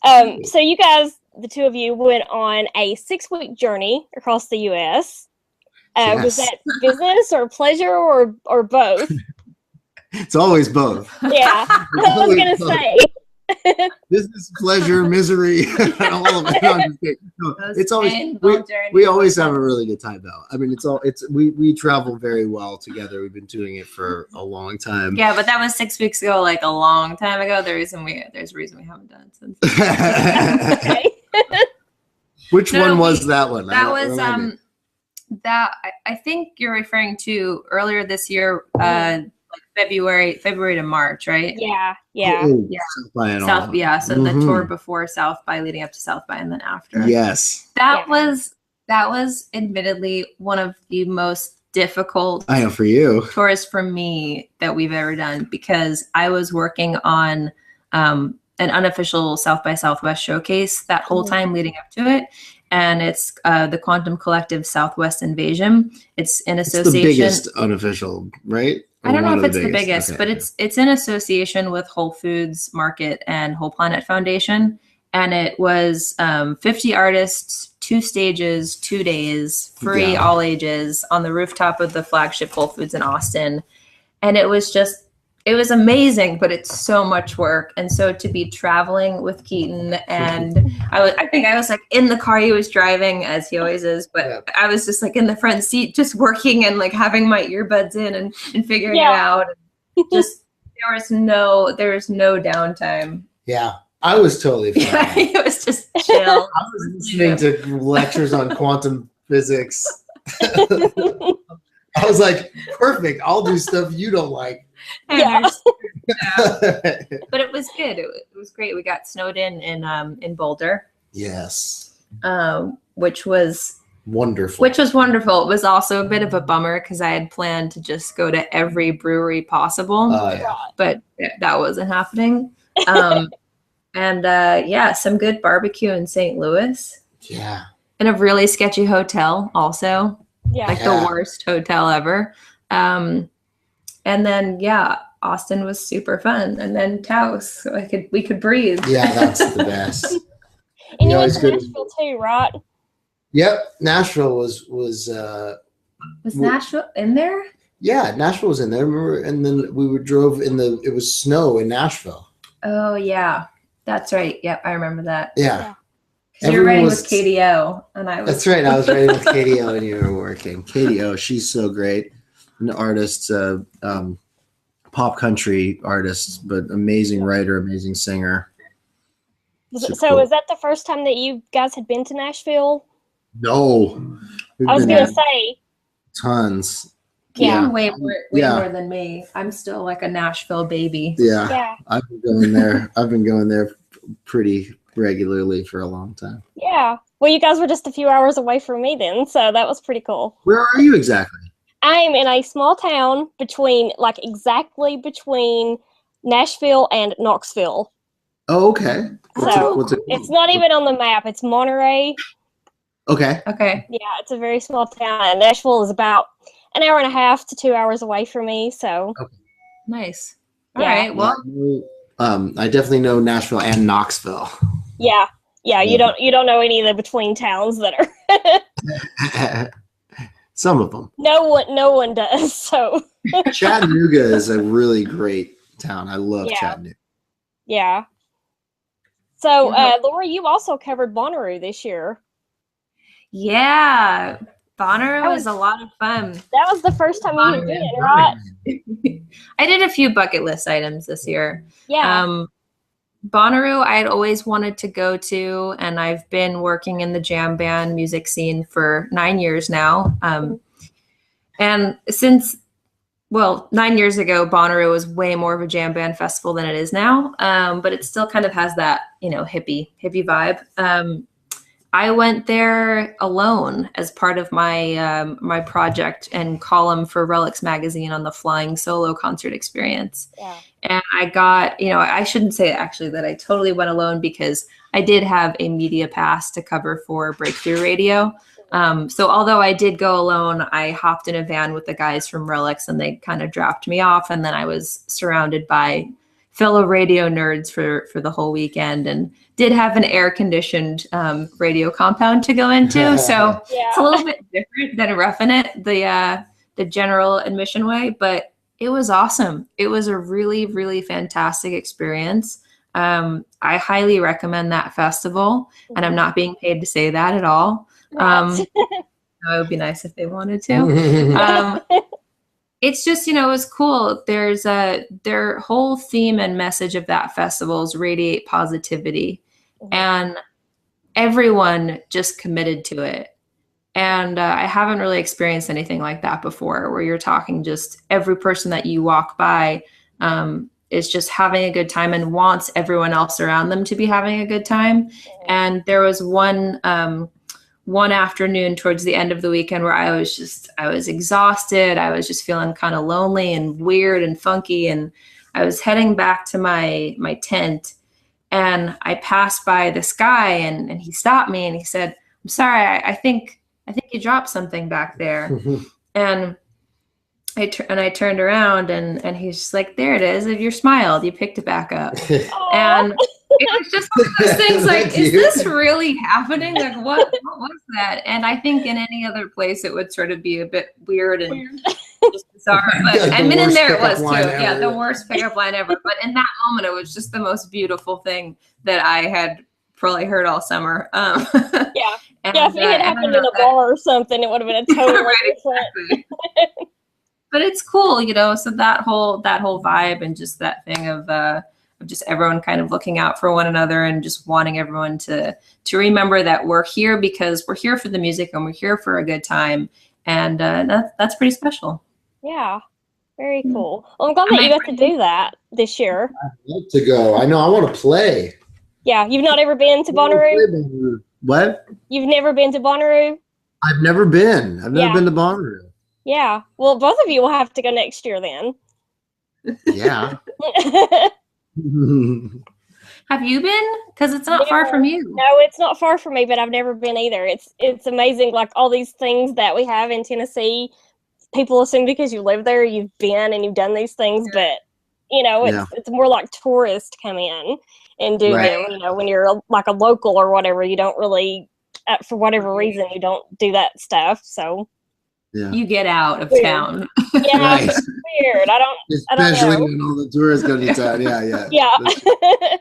So you guys, the two of you, went on a 6-week journey across the U.S. Was Yes. that business or pleasure or both? It's always both. Yeah, I was going to say. Business, pleasure, misery, all of it. No, I'm just kidding. No, it's always we always have a really good time though. I mean, we travel very well together. We've been doing it for a long time. Yeah, but that was 6 weeks ago, like a long time ago. There's a reason we haven't done it since. Okay. Which one was that one? That was that I think you're referring to earlier this year, February to March, right? Yeah. Oh, Yeah. South by and South, all. yeah. So the tour before South by, leading up to South by, and then after. Yes. That was admittedly one of the most difficult I know for you tours for me that we've ever done, because I was working on an unofficial South by Southwest showcase that whole time leading up to it. And it's the Quantum Collective Southwest Invasion. It's in association. It's the biggest unofficial, right? I don't know if it's the biggest, okay, but it's in association with Whole Foods Market and Whole Planet Foundation. And it was 50 artists, 2 stages, 2 days, free, all ages, on the rooftop of the flagship Whole Foods in Austin. And it was amazing, but it's so much work. And so to be traveling with Keaton, and I think I was like in the car he was driving, as he always is, but I was just like in the front seat, just working and like having my earbuds in and figuring it out. Just there was no downtime. Yeah, I was totally fine. Yeah, it was just chill. I was listening to lectures on quantum physics. I was like, perfect. I'll do stuff you don't like. Yeah. But it was good. It was great. We got snowed in Boulder. Yes. Which was wonderful. It was also a bit of a bummer because I had planned to just go to every brewery possible. But that wasn't happening. And some good barbecue in St. Louis. Yeah. In a really sketchy hotel also. Yeah. Like the worst hotel ever. And then, Austin was super fun. And then Taos, so we could breathe. Yeah, that's the best. And you went to Nashville too, right? Yep. Nashville was Nashville in there? Yeah, Nashville was in there. Remember? And then we drove it was snow in Nashville. Oh, yeah. That's right. Yep, I remember that. Yeah. You're riding with KDO, and I was. That's right. I was riding with KDO, and you were working. KDO, she's so great, an artist, pop country artist, but amazing writer, amazing singer. So was that the first time that you guys had been to Nashville? No, I was going to say tons. Yeah, way more than me. I'm still like a Nashville baby. Yeah. I've been going there pretty regularly for a long time. Yeah. Well, you guys were just a few hours away from me then, so that was pretty cool. Where are you exactly? I'm in a small town exactly between Nashville and Knoxville. Oh, okay. It's not even on the map. It's Monterey. Okay. Yeah, it's a very small town. And Nashville is about an hour and a half to 2 hours away from me. So nice. All right. Well, I definitely know Nashville and Knoxville. Yeah. You don't know any of the between towns that are. Some of them. No one does. So Chattanooga is a really great town. I love Chattanooga. Yeah. So Laura, you also covered Bonnaroo this year. Yeah. Bonnaroo was a lot of fun. That was the first time you did it, right? I did a few bucket list items this year. Yeah. Bonnaroo, I had always wanted to go to, and I've been working in the jam band music scene for 9 years now. And since, 9 years ago, Bonnaroo was way more of a jam band festival than it is now. But it still kind of has that, hippie vibe. I went there alone as part of my my project and column for Relics magazine on the flying solo concert experience. Yeah. And I got, I shouldn't say actually that I totally went alone because I did have a media pass to cover for Breakthrough Radio. So although I did go alone, I hopped in a van with the guys from Relics and they kind of dropped me off. And then I was surrounded by fellow radio nerds for the whole weekend, and did have an air-conditioned radio compound to go into. So it's a little bit different than Roughing It, the general admission way, but it was awesome. It was a really, really fantastic experience. I highly recommend that festival, and I'm not being paid to say that at all. It would be nice if they wanted to. It's just, it was cool. There's their whole theme and message of that festival is radiate positivity, and everyone just committed to it. And I haven't really experienced anything like that before, where you're talking just every person that you walk by is just having a good time and wants everyone else around them to be having a good time. And there was one afternoon towards the end of the weekend where I was exhausted. I was just feeling kind of lonely and weird and funky. And I was heading back to my tent, and I passed by this guy, and he stopped me and he said, "I'm sorry, I think you dropped something back there." And I turned around, and he's just like, "There it is. You smiled. You picked it back up." And it was just one of those things like, is this really happening? Like, what was that? And I think in any other place it would sort of be a bit weird and just bizarre. But I mean, in there it was too. Yeah, the worst pickup line ever. But in that moment, it was just the most beautiful thing that I had probably heard all summer. Yeah. And, if it had happened in a bar or something, it would have been a totally different. Exactly. But it's cool, so that whole vibe and just that thing of just everyone kind of looking out for one another and just wanting everyone to remember that we're here because we're here for the music and we're here for a good time. And that's pretty special. Yeah. Very cool. Well, I'm glad that you got to do that this year. I'd love to go. I know. I want to play. Yeah. You've not ever been to Bonnaroo? What? You've never been to Bonnaroo? I've never been. I've never been to Bonnaroo. Yeah. Well, both of you will have to go next year then. Yeah. Have you been? Because it's not far from you. No, it's not far from me, but I've never been either. It's amazing, like all these things that we have in Tennessee. People assume because you live there, you've been and you've done these things, but it's more like tourists come in and do them. When you're like a local or whatever, you don't really, for whatever reason, you don't do that stuff. So. Yeah. You get out of town. Yeah, it's weird. Especially when all the tourists go to town. Yeah. Yeah.